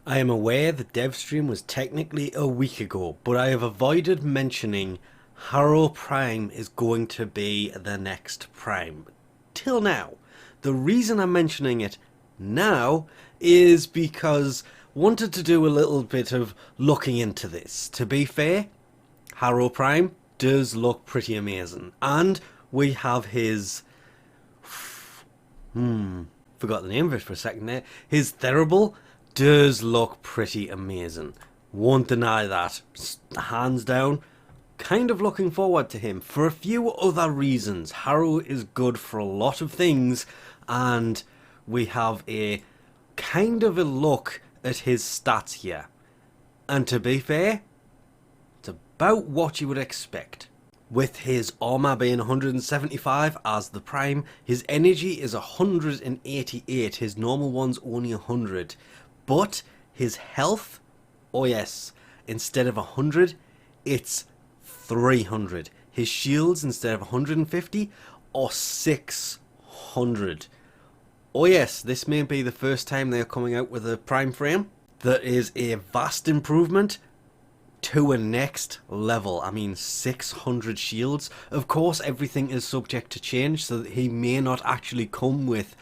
I am aware the dev stream was technically a week ago, but I have avoided mentioning Harrow Prime is going to be the next Prime. Till now. The reason I'm mentioning it now is because I wanted to do a little bit of looking into this. To be fair, Harrow Prime does look pretty amazing. And we have his... forgot the name of it for a second there. His Therible does look pretty amazing. Won't deny that. Hands down. Kind of looking forward to him for a few other reasons. Harrow is good for a lot of things, and we have a kind of a look at his stats here. And to be fair, it's about what you would expect. With his armor being 175 as the prime, his energy is 188, his normal one's only 100. But his health, oh yes, instead of 100, it's 300. His shields, instead of 150, are 600. Oh yes, this may be the first time they're coming out with a prime frame. That is a vast improvement to a next level. I mean, 600 shields. Of course, everything is subject to change, so that he may not actually come with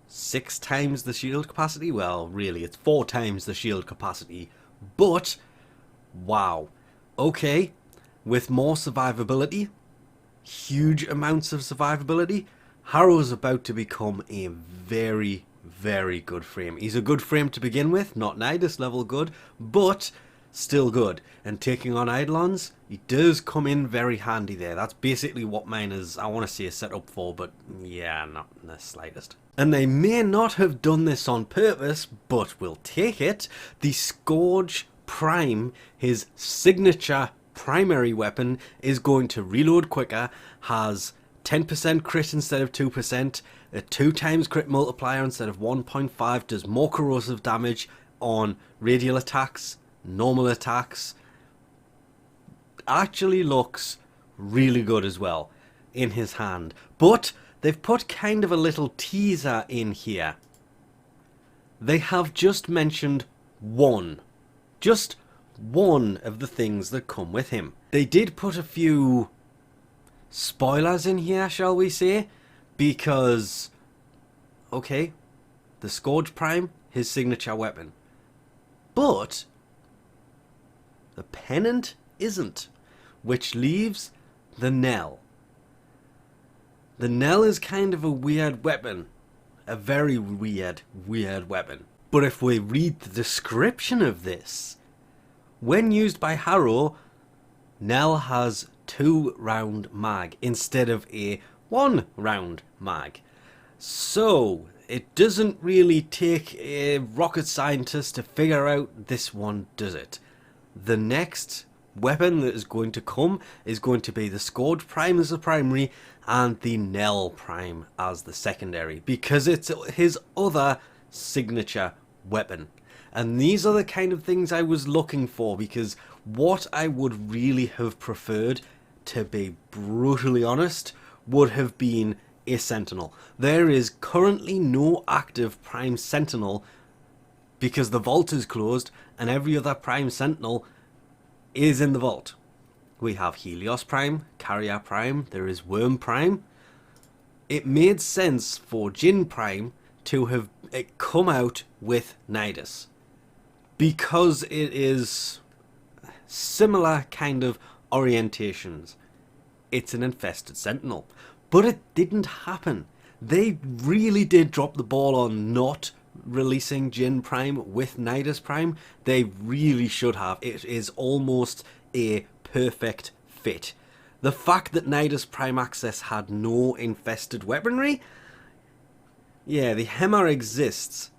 6 times the shield capacity. Well, really, it's 4 times the shield capacity. But, wow. Okay, with more survivability, huge amounts of survivability, Harrow's about to become a very, very good frame. He's a good frame to begin with, not Nidus level good, but still good. And taking on Eidolons, he does come in very handy there. That's basically what mine is, I want to say, set up for, but yeah, not in the slightest. And they may not have done this on purpose, but we'll take it. The Scourge Prime, his signature primary weapon, is going to reload quicker, has 10% crit instead of 2%, a 2 times crit multiplier instead of 1.5, does more corrosive damage on radial attacks, normal attacks. Actually looks really good as well in his hand. But they've put kind of a little teaser in here. They have just mentioned just one of the things that come with him. They did put a few spoilers in here, shall we say, because, okay, the Scourge Prime, his signature weapon, but the pennant isn't, which leaves the knell. The knell is kind of a weird weapon, a very weird weapon. But if we read the description of this, when used by Harrow, knell has 2-round mag instead of a 1-round mag. So it doesn't really take a rocket scientist to figure out this one does it. The next weapon that is going to come is going to be the Scourge Prime as the primary and the Knell Prime as the secondary, because it's his other signature weapon. And these are the kind of things I was looking for, because what I would really have preferred, to be brutally honest, would have been a Sentinel. There is currently no active Prime Sentinel because the vault is closed and every other Prime Sentinel is in the vault. We have Helios Prime, Carrier Prime, there is Worm Prime. It made sense for Jin Prime to have come out with Nidus, because it is similar kind of orientations. It's an infested Sentinel. But it didn't happen. They really did drop the ball on not releasing Jin Prime with Nidus Prime. They really should have. It is almost a perfect fit. The fact that Nidus Prime Access had no infested weaponry, yeah, the Hammer exists,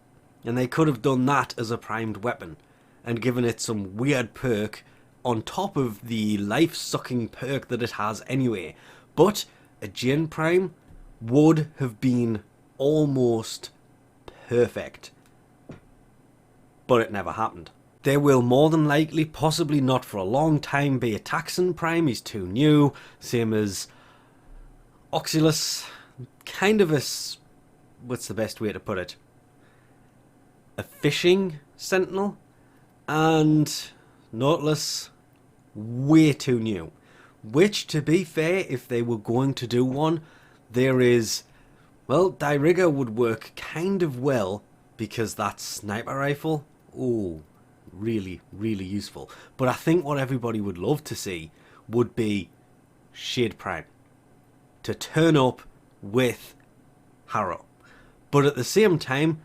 and they could have done that as a primed weapon and given it some weird perk on top of the life-sucking perk that it has anyway. But a Jin Prime would have been almost perfect. But it never happened. There will more than likely, possibly not for a long time, be a Taxon Prime. He's too new. Same as Oxylus. Kind of a... what's the best way to put it? A fishing Sentinel? And Nautilus, way too new. Which, to be fair, if they were going to do one, there is... Well, Dirigger would work kind of well, because that sniper rifle, oh, really, really useful. But I think what everybody would love to see would be Shade Prime to turn up with Harrow. But at the same time,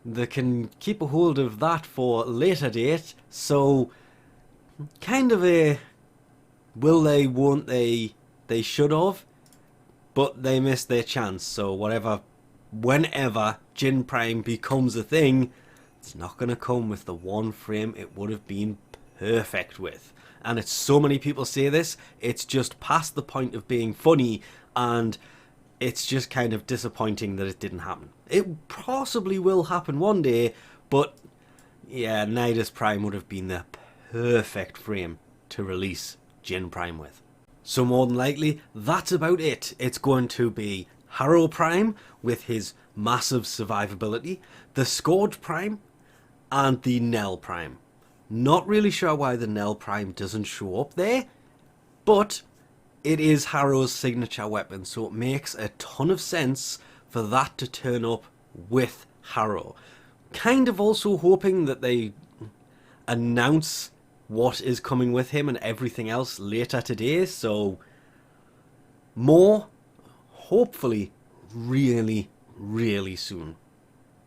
they can keep a hold of that for a later date, so kind of a will they, won't they should have, but they missed their chance. So whenever Jin Prime becomes a thing, it's not going to come with the one frame it would have been perfect with. And it's so many people say this, it's just past the point of being funny, and it's just kind of disappointing that it didn't happen. It possibly will happen one day, but yeah, Nidus Prime would have been the perfect frame to release Jin Prime with. So more than likely, that's about it. It's going to be Harrow Prime with his massive survivability, the Scourge Prime, and the Nell Prime. Not really sure why the Nell Prime doesn't show up there, but it is Harrow's signature weapon, so it makes a ton of sense for that to turn up with Harrow. Kind of also hoping that they announce what is coming with him and everything else later today, so more, hopefully, really, really soon.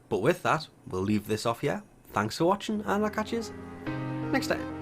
But with that, we'll leave this off here. Thanks for watching, and I'll catch you next time.